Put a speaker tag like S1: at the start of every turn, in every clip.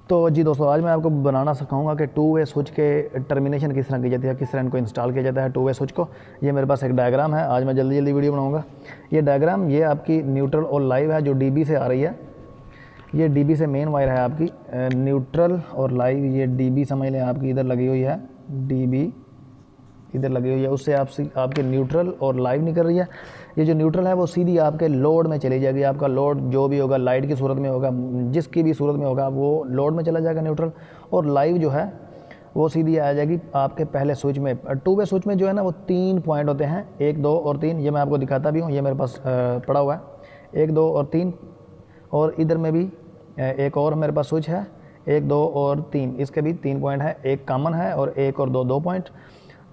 S1: तो जी दोस्तों, आज मैं आपको बनाना सिखाऊंगा कि टू वे स्विच के टर्मिनेशन किस तरह की जाती है, किस तरह इनको इंस्टॉल किया जाता है टू वे स्विच को। ये मेरे पास एक डायग्राम है, आज मैं जल्दी वीडियो बनाऊंगा। ये डायग्राम ये आपकी न्यूट्रल और लाइव है जो डीबी से आ रही है। ये डीबी से मेन वायर है आपकी, न्यूट्रल और लाइव ये डीबी समझ लें आपकी इधर लगी हुई है, डीबी इधर लगी हुई है, उससे आपके न्यूट्रल और लाइव निकल रही है। ये जो न्यूट्रल है वो सीधी आपके लोड में चली जाएगी। आपका लोड जो भी होगा, लाइट की सूरत में होगा, जिसकी भी सूरत में होगा, वो लोड में चला जाएगा न्यूट्रल। और लाइव जो है वो सीधी आ जाएगी आपके पहले स्विच में। टू वे स्विच में जो है ना वो 3 पॉइंट होते हैं, 1, 2 और 3। ये मैं आपको दिखाता भी हूँ, ये मेरे पास पड़ा हुआ है 1, 2 और 3। और इधर में भी एक और मेरे पास स्विच है 1, 2 और 3, इसके भी 3 पॉइंट है, एक कॉमन है और 1 और 2 पॉइंट।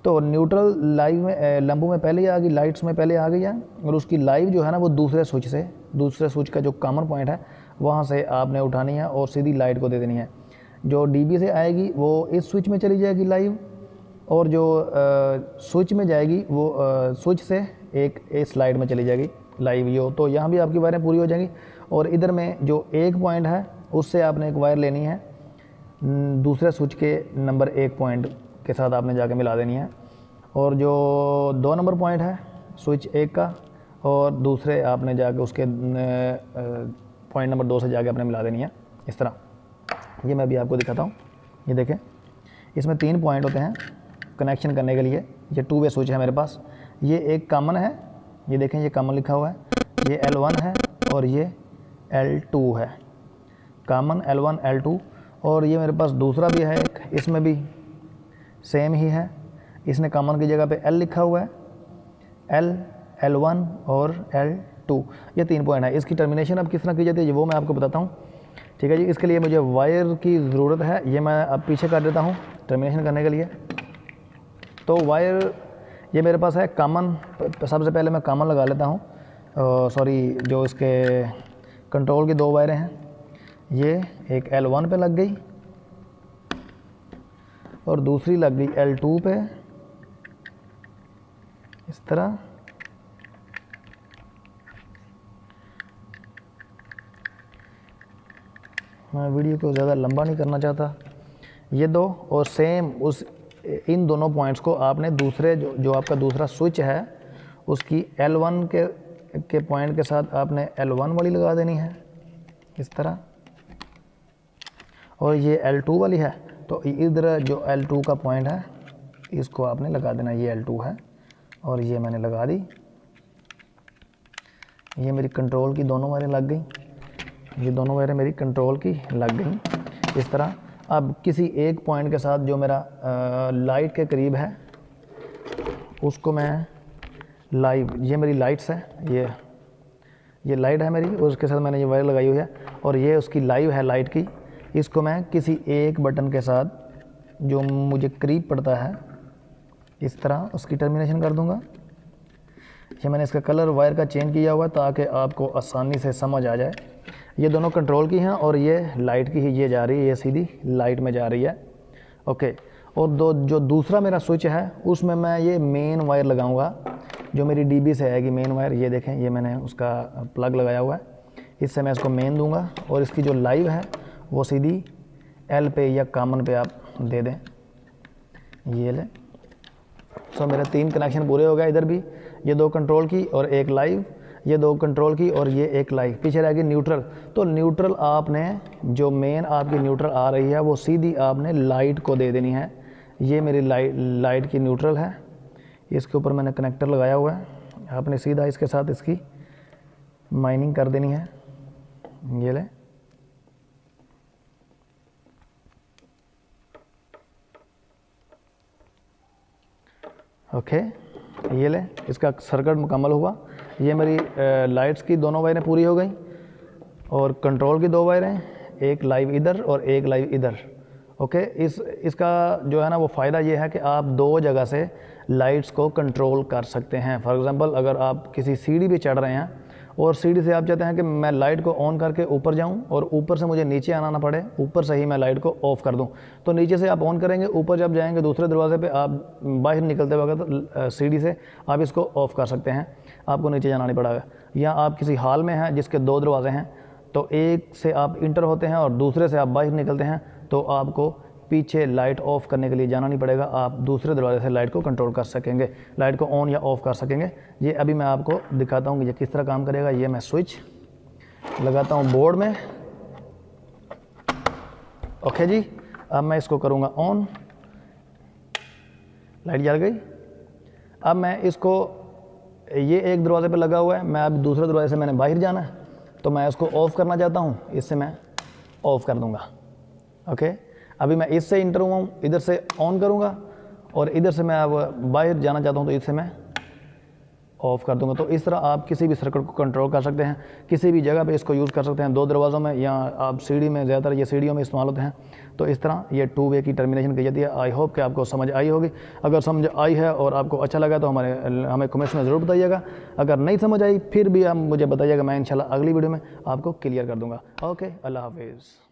S1: तो न्यूट्रल लाइव में लंबू में पहले ही आ गई, लाइट्स में पहले आ गई है। और उसकी लाइव जो है ना वो दूसरे स्विच का जो कॉमन पॉइंट है वहाँ से आपने उठानी है और सीधी लाइट को दे देनी है। जो डीबी से आएगी वो इस स्विच में चली जाएगी लाइव, और जो स्विच में जाएगी वो स्विच से एक इस लाइट में चली जाएगी लाइव। यो तो यहाँ भी आपकी वायरें पूरी हो जाएंगी। और इधर में जो एक पॉइंट है उससे आपने एक वायर लेनी है, दूसरे स्विच के नंबर 1 पॉइंट के साथ आपने जाके मिला देनी है। और जो 2 नंबर पॉइंट है स्विच 1 का, और दूसरे आपने जाके उसके पॉइंट नंबर 2 से जाके आपने मिला देनी है इस तरह। ये मैं भी आपको दिखाता हूँ। ये देखें, इसमें 3 पॉइंट होते हैं कनेक्शन करने के लिए। ये टू वे स्विच है मेरे पास। ये एक कॉमन है, ये देखें ये कॉमन लिखा हुआ है, ये L1 है और ये L2 है, कॉमन L1 L2। और ये मेरे पास दूसरा भी है एक, इसमें भी सेम ही है, इसने कॉमन की जगह पे L लिखा हुआ है, L1 और L2। ये 3 पॉइंट है। इसकी टर्मिनेशन अब किस तरह की जाती है वो मैं आपको बताता हूँ, ठीक है जी। इसके लिए मुझे वायर की ज़रूरत है, ये मैं अब पीछे कर देता हूँ टर्मिनेशन करने के लिए। तो वायर ये मेरे पास है कॉमन, सबसे पहले मैं कॉमन लगा लेता हूँ। सॉरी, जो इसके कंट्रोल की 2 वायरें हैं, ये एक L1 पे लग गई और दूसरी लग गई L2 पे, इस तरह। मैं वीडियो को ज़्यादा लंबा नहीं करना चाहता। ये 2 और सेम इन दोनों पॉइंट्स को आपने दूसरे जो आपका दूसरा स्विच है उसकी L1 के पॉइंट के साथ आपने L1 वाली लगा देनी है इस तरह। और ये L2 वाली है, तो इधर जो L2 का पॉइंट है इसको आपने लगा देना। ये L2 है और ये मैंने लगा दी। ये मेरी कंट्रोल की दोनों वायरें लग गई, ये दोनों वायरें मेरी कंट्रोल की लग गई इस तरह। अब किसी एक पॉइंट के साथ जो मेरा लाइट के करीब है उसको मैं लाइव, ये मेरी लाइट्स है, ये लाइट है मेरी, और उसके साथ मैंने ये वायर लगाई हुई है और ये उसकी लाइव है लाइट की। इसको मैं किसी एक बटन के साथ जो मुझे करीब पड़ता है इस तरह उसकी टर्मिनेशन कर दूंगा। ये मैंने इसका कलर वायर का चेंज किया हुआ है ताकि आपको आसानी से समझ आ जाए। ये दोनों कंट्रोल की हैं और ये लाइट की ही, ये जा रही है, ये सीधी लाइट में जा रही है, ओके। और जो दूसरा मेरा स्विच है उसमें मैं ये मेन वायर लगाऊंगा जो मेरी डीबी से आएगी मेन वायर। ये देखें, ये मैंने उसका प्लग लगाया हुआ है, इससे मैं इसको मेन दूंगा। और इसकी जो लाइव है वो सीधी L पे या कॉमन पे आप दे दें, ये ले। सो मेरे 3 कनेक्शन पूरे हो गए। इधर भी ये 2 कंट्रोल की और एक लाइव, ये 2 कंट्रोल की और ये एक लाइव। पीछे रह गई न्यूट्रल। तो न्यूट्रल आपने जो मेन आपकी न्यूट्रल आ रही है वो सीधी आपने लाइट को दे देनी है। ये मेरी लाइट की न्यूट्रल है, इसके ऊपर मैंने कनेक्टर लगाया हुआ है, आपने सीधा इसके साथ इसकी माइनिंग कर देनी है, ये ले। ओके, ये ले, इसका सर्किट मुकम्मल हुआ। ये मेरी लाइट्स की दोनों वायरें पूरी हो गई और कंट्रोल की 2 वायरें, एक लाइव इधर और एक लाइव इधर, ओके। इसका जो है ना वो फ़ायदा ये है कि आप 2 जगह से लाइट्स को कंट्रोल कर सकते हैं। फॉर एग्ज़ाम्पल, अगर आप किसी सीढ़ी पे चढ़ रहे हैं और सीढ़ी से आप चाहते हैं कि मैं लाइट को ऑन करके ऊपर जाऊं और ऊपर से मुझे नीचे आना ना पड़े, ऊपर से ही मैं लाइट को ऑफ़ कर दूं, तो नीचे से आप ऑन करेंगे, ऊपर जब जाएंगे दूसरे दरवाजे पे आप बाहर निकलते वक्त सीढ़ी से आप इसको ऑफ़ कर सकते हैं, आपको नीचे जाना नहीं पड़ेगा। या आप किसी हॉल में हैं जिसके 2 दरवाजे हैं, तो एक से आप इंटर होते हैं और दूसरे से आप बाहर निकलते हैं, तो आपको पीछे लाइट ऑफ करने के लिए जाना नहीं पड़ेगा, आप दूसरे दरवाजे से लाइट को कंट्रोल कर सकेंगे, लाइट को ऑन या ऑफ़ कर सकेंगे। ये अभी मैं आपको दिखाता हूँ कि ये किस तरह काम करेगा। ये मैं स्विच लगाता हूँ बोर्ड में, ओके जी। अब मैं इसको करूँगा ऑन, लाइट जल गई। अब मैं इसको, ये एक दरवाजे पे लगा हुआ है, मैं अब दूसरे दरवाजे से मैंने बाहर जाना है, तो मैं इसको ऑफ़ करना चाहता हूँ, इससे मैं ऑफ़ कर दूँगा, ओके। अभी मैं इससे इंटर हुआ हूँ, इधर से ऑन करूँगा, और इधर से मैं अब बाहर जाना चाहता हूँ, तो इससे मैं ऑफ़ कर दूँगा। तो इस तरह आप किसी भी सर्किट को कंट्रोल कर सकते हैं, किसी भी जगह पे इसको यूज़ कर सकते हैं, 2 दरवाज़ों में, या आप सीढ़ी में, ज़्यादातर ये सीढ़ियों में इस्तेमाल होते हैं। तो इस तरह ये 2 वे की टर्मिनेशन की जाती है। आई होप कि आपको समझ आई होगी। अगर समझ आई है और आपको अच्छा लगा तो हमें कमेंट्स में ज़रूर बताइएगा। अगर नहीं समझ आई फिर भी आप मुझे बताइएगा, मैं इंशाल्लाह अगली वीडियो में आपको क्लियर कर दूँगा। ओके, अल्लाह हाफिज़।